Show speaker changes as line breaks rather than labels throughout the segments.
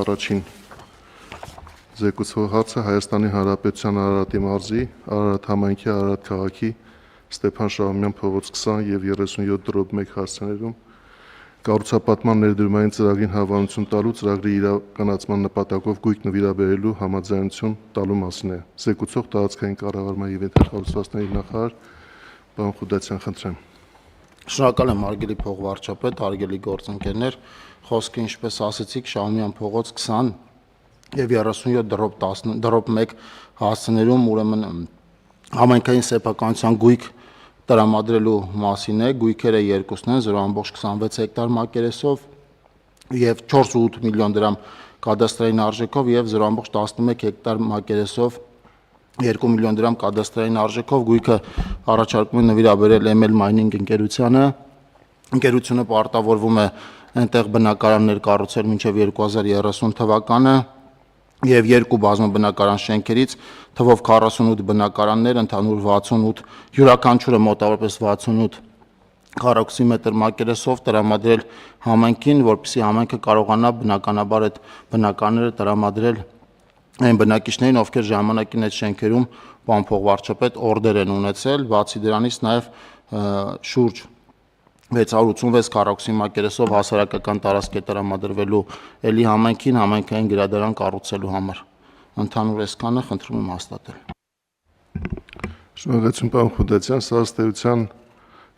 առաջին զեկուցող հարցը Հայաստանի Հանրապետության Արարատի մարզի, Արարատ համայնքի, Արարատ քաղաքի Ստեփան Շահումյան փողոց 20 եւ 37/1 հասցեներում կառուցապատման ներդրումային ծրագրին հավանություն տալու ծրագրի իրականացման նպատակով գույք նվիրաբերելու համաձայնություն տալու մասին է։ Զեկուցող տարածքային կառավարման եւ ենթակառուցվածքների նախարար պարոն Խուդացյան, խնդրեմ։
Շնորհակալ եմ հարգելի փոխվարչապետ, հարգելի գործընկերներ, խոսքը ինչպես ասացիք Շահումյան փողոց 20 եւ 37/1 հասցեներում ուրեմն համայնքային սեփականության գույք տրամադրելու մասին է, գույքերը երկուսն են 0.26 հեկտար մակերեսով եւ 4.8 միլիոն դրամ կադաստրային արժեքով եւ 0.11 հեկտար մակերեսով 2 միլիոն դրամ կադաստրային արժեքով գույքը առաջարկում է նվիրաբերել ML Mining ընկերությանը։ Ընկերությունը պարտավորվում է այնտեղ բնակարաններ կառուցել մինչև 2030 թվականը եւ երկու բազմաբնակարան շենքերից թվով 48 բնակարաններ, ընդհանուր 68, յուրաքանչյուրը մոտավորապես 68 քառակուսի մետր մակերեսով տրամադրել համայնքին, որպեսզի համայնքը կարողանա բնականաբար այդ բնակարանները տրամադրել այն բնակիչներին, ովքեր ժամանակին այդ շենքերում պարոն փոխվարչապետ օրդեր են ունեցել, բացի դրանից նաև շուրջ 686 քառակուսի մակերեսով հասարակական տարածք է տրամադրվելու էլի համայնքին համայնքային գրադարան կառուցելու համար։ Ընդհանուր այսքանը, խնդրում եմ հաստատել։
Շնորհակալություն պարոն Խուդացյան, սա ըստ էության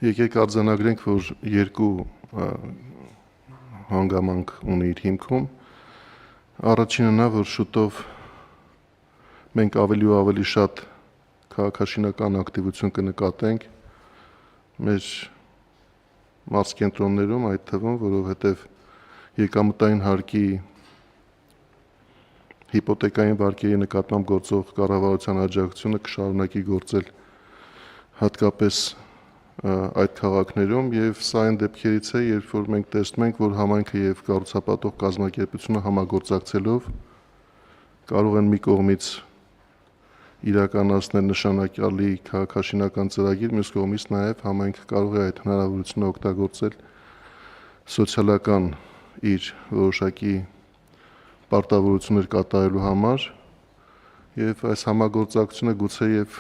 եկեք արձանագրենք, որ երկու հանգամանք ունի իր հիմքում։ Առաջինը նա, որ շուտով մենք ավելի ու ավելի շատ քաղաքաշինական ակտիվություն կնկատենք մեր մարզկենտրոններում, այդ թվում, որովհետև եկամտային հարկի հիպոթեկային վարկերի նկատմամբ գործող կառավարության աջակցությունը կշարունակի գործել հատկապես այդ քաղաքներում եւ սա այն դեպքերից է, երբ որ մենք տեսնում ենք, որ համայնքը եւ կառուցապատող կազմակերպությունը համագործակցելով կարող են մի կողմից իրականացնել նշանակալի քաղաքաշինական ծրագիր, մյուս կողմից նաև համայնքը կարող է այդ հնարավորությունը օգտագործել սոցիալական իր որոշակի պարտավորություններ կատարելու համար եւ այս համագործակցությունը գուցե եւ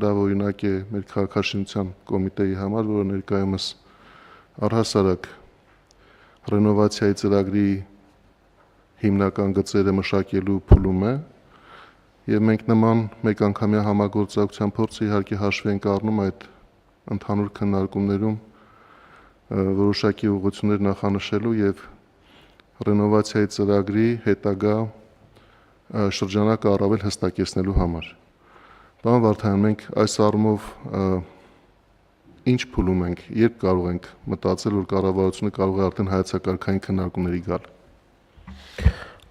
լավ օրինակ է մեր քաղաքաշինության կոմիտեի համար, որը ներկայումս առհասարակ ռենովացիայի ծրագրի հիմնական գծերը մշակելու փուլում է եւ մենք նման մեկ անգամյա համագործակցության փորձը իհարկե հաշվի ենք առնում այդ ընդհանուր քննարկումներում որոշակի ուղղություններ նախանշելու եւ ռենովացիայի ծրագրի հետագա շրջանակը առավել հստակեցնելու համար։ Պարոն Վարդանյան, մենք այս առումով ինչ փուլում ենք, երբ կարող ենք մտածել, որ կառավարությունը կարող է արդեն հայեցակարգային քննարկումների գալ։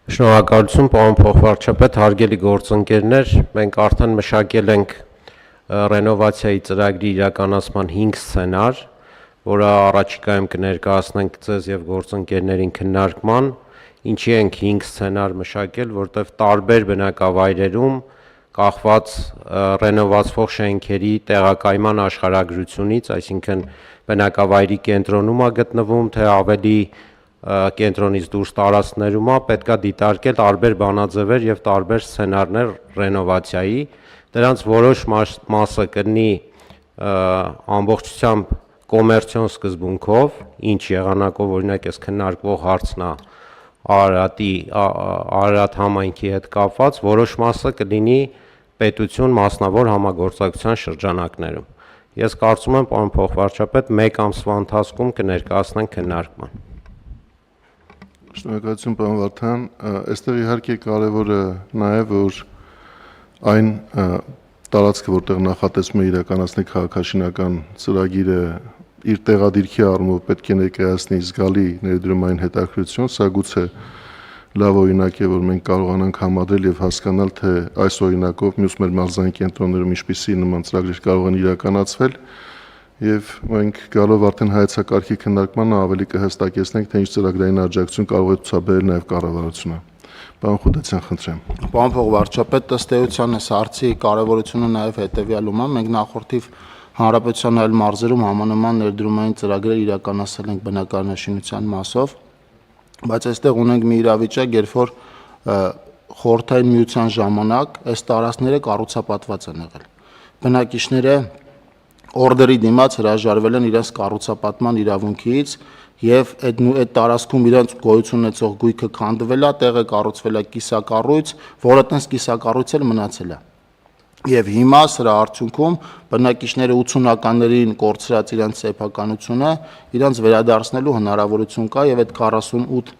Շնորհակալություն պարոն փոխվարչապետ, հարգելի գործընկերներ, մենք արդեն մշակել ենք ռենովացիայի ծրագրի իրականացման 5 սցենար, որը առաջիկայում կներկայացնենք ձեզ եւ գործընկերներին քննարկման։ Ինչի ենք 5 սցենար մշակել, որտեղ տարբեր բնակավայրերում կախված ռենովացվող շենքերի տեղակայման աշխարհագրությունից, այսինքն բնակավայրի կենտրոնում է գտնվում, թե ավելի կենտրոնից դուրս տարածքներում է, պետքա դիտարկել տարբեր բանաձևեր եւ տարբեր սցենարներ ռենովացիայի, դրանց որոշ մասը կլինի ամբողջությամբ կոմերցիոն սկզբունքով, ինչ եղանակով օրինակ այս քննարկվող հարցն է Արարատ համայնքի հետ կապված, որոշ մասը կլինի պետություն մասնավոր համագործակցության շրջանակներում։ Ես կարծում եմ, պարոն փոխվարչապետ, 1 ամսվա ընթացքում կներկայացնենք քննարկման։
Շնորհակալություն պարոն Վարդան, այստեղ իհարկե կարևորը նաև որ այն տարածքը, որտեղ նախատեսվում է իրականացնել քաղաքաշինական ծրագիրը իր տեղադիրքի առումով պետք է ներկայացնի զգալի ներդրումային հետաքրքրություն, սա գուցե լավ օրինակ է, որ մենք կարողանանք համադրել եւ հասկանալ, թե այս օրինակով մյուս մեր մարզային կենտրոններում ինչպիսի նման ծրագրեր կարող են իրականացվել եւ մենք գալով արդեն հայեցակարգի քննարկմանը ավելի կհստակեցնենք, թե ինչ ծրագրային աջակցություն կարող է ցուցաբերել նաեւ կառավարությունը։ Պարոն Խուդացյան, խնդրեմ։
Պարոն փոխվարչապետ, ըստ էության այս հարցի կարևորությունը նաեւ հետեւյալում է, մենք նախորդիվ հանրապետության այլ մարզերում համանման ներդրումային ծրագրեր իրականացել ենք բնակարանաշինության մասով բայց այստեղ ունենք մի իրավիճակ, երբ որ խորհրդային միության ժամանակ այս տարածքները կառուցապատված են եղել։ Բնակիչները օրդերի դիմաց հրաժարվել են իրենց կառուցապատման իրավունքից եւ այդ տարածքում իրենց գոյություն ունեցող գույքը քանդվել է, տեղը կառուցվել է կիսակառույց, որը տենց կիսակառույց էլ մնացել է։ Եվ հիմա սրա արդյունքում բնակիչները 80-ականներին կորցրած իրենց սեփականությունը իրենց վերադարձնելու հնարավորություն կա եւ այդ 48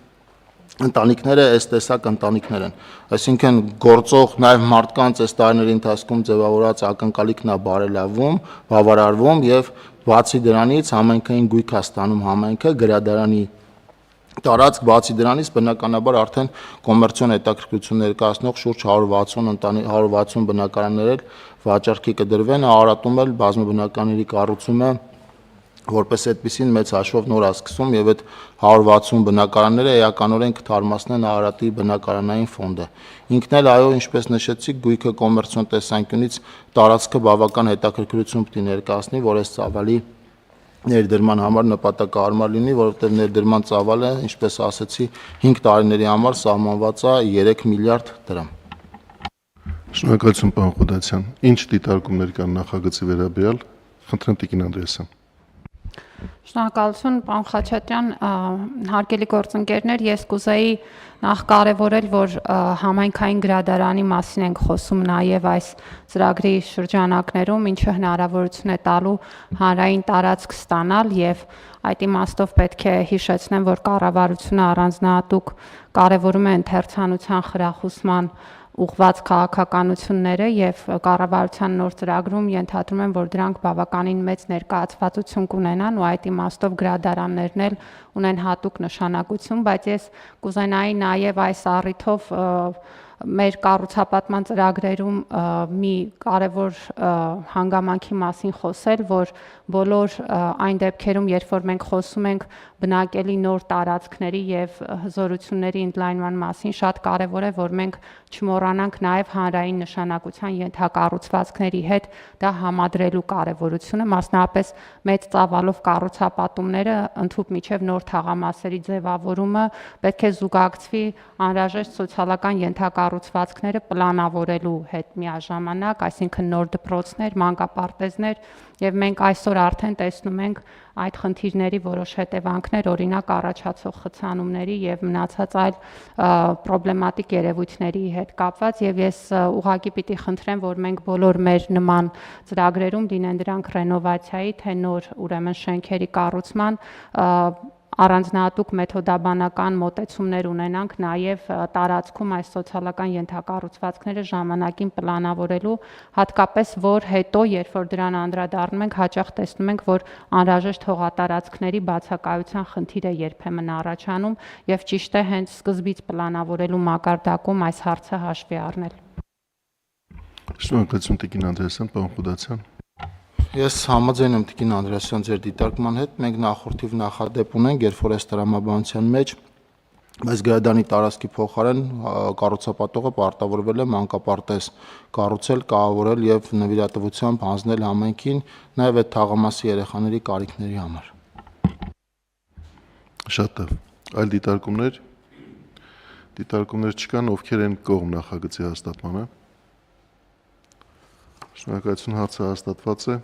ընտանիքները այս տեսակ ընտանիքներ են, այսինքն գործող նաև մարդկանց այս տարիների ընթացքում ձևավորած ակնկալիքն է բարելավում, բավարարվում եւ բացի դրանից համայնքային գույք է ստանում համայնքը գրադարանի տարածք, բացի դրանից բնականաբար արդեն կոմերցիոն հետաքրքրություն ներկայացնող շուրջ 160 բնակարաններ վաճառքի կդրվեն, Արարատում էլ բազմաբնակարանների կառուցումը որպես այդպեսին մեծ հաշվով նոր է սկսում եւ այդ 160 բնակարանները էականորեն կթարմացնեն Արարատի բնակարանային ֆոնդը։ Ինքն էլ այո, ինչպես նշեցիք, գույքը կոմերցիոն տեսանկյունից տարածքը բավական հետաքրքրություն պետք է ներկայացնի, որ այս ծավալի ներդրման համար նպատակահարմար լինի, որովհետեւ ներդրման ծավալը, ինչպես ասացի, 5 տարիների համար սահմանված է 3 միլիարդ դրամ։
Շնորհակալություն, պարոն Խոդացյան։ Ինչ դիտարկումներ կան նախագծի վերաբերյալ։ Խնդրեմ Տիկին Անդրեասյան։
Շնորհակալություն, պարոն Խաչատրյան, հարգելի գործընկերներ, ես կուզեի նախ կարևորել, որ համայնքային գրադարանի մասին ենք խոսում նաև այս ծրագրի շրջանակներում, ինչը հնարավորություն է տալու հանրային տարածք ստանալ եւ այդ իմաստով պետք է հիշեցնեմ, որ կառավարությունը առանձնահատուկ կարևորում է ընթերցանության խրախուսման ուղղված քաղաքականությունները եւ կառավարության նոր ծրագրում ենթադրում եմ, որ դրանք բավականին մեծ ներկայացվածություն կունենան ու այդ իմաստով գրադարաններն էլ ունեն հատուկ նշանակություն, բայց ես կուզենայի նաեւ այս առիթով մեր կառուցապատման ծրագրերում մի կարևոր հանգամանքի մասին խոսել, որ բոլոր այն դեպքերում, երբ որ մենք խոսում ենք բնակելի նոր տարածքների եւ հզորությունների ընդլայնման մասին, շատ կարևոր է, որ մենք չմոռանանք նաեւ հանրային նշանակության ենթակառուցվածքների հետ դա համադրելու կարևորությունը, մասնավորապես մեծ ծավալով կառուցապատումները ընդհուպ միջև նոր թաղամասերի ձևավորումը պետք է զուգակցվի անհրաժեշտ սոցիալական ենթակառուցվածքները պլանավորելու հետ միաժամանակ, այսինքն նոր դպրոցներ, մանկապարտեզներ եւ մենք այսօր արդեն տեսնում ենք այդ խնդիրների որոշ հետևանքներ, օրինակ առաջացող խցանումների եւ մնացած այլ պրոբլեմատիկ երևույթների հետ կապված եւ ես ուղղակի պիտի խնդրեմ, որ մենք բոլոր մեր նման ծրագրերում լինեն դրանք ռենովացիայի, թե նոր ուրեմն շենքերի կառուցման առանձնահատուկ մեթոդաբանական մոտեցումներ ունենանք նաև տարածքում այս սոցիալական ենթակառուցվածքները ժամանակին պլանավորելու, հատկապես որ հետո, երբ որ դրան անդրադառնում ենք, հաճախ տեսնում ենք, որ անհրաժեշտ հողատարածքների բացակայության խնդիր է երբեմն առաջանում եւ ճիշտ է հենց սկզբից պլանավորելու մակարդակում այս հարցը հաշվի առնել։
Շնորհակալություն Տիկին Անդրեասյան, պարոն Խոդացյան։
Ես համաձայն եմ Տիկին Անդրեասյան ձեր դիտարկման հետ, մենք նախորդիվ նախադեպ ունենք, երբ որ այս տրամաբանության մեջ այս գրադարանի տարածքի փոխարեն կառուցապատողը պարտավորվել է մանկապարտեզ կառուցել, կառավարել եւ նվիրատվությամբ հանձնել համայնքին նաեւ այդ թաղամասի երեխաների կարիքների համար։
Շատ լավ։ Այլ դիտարկումներ չկան, ովքեր են կողմ նախագծի հաստատմանը։ Շնորհակալություն, հարցը հաստատված է։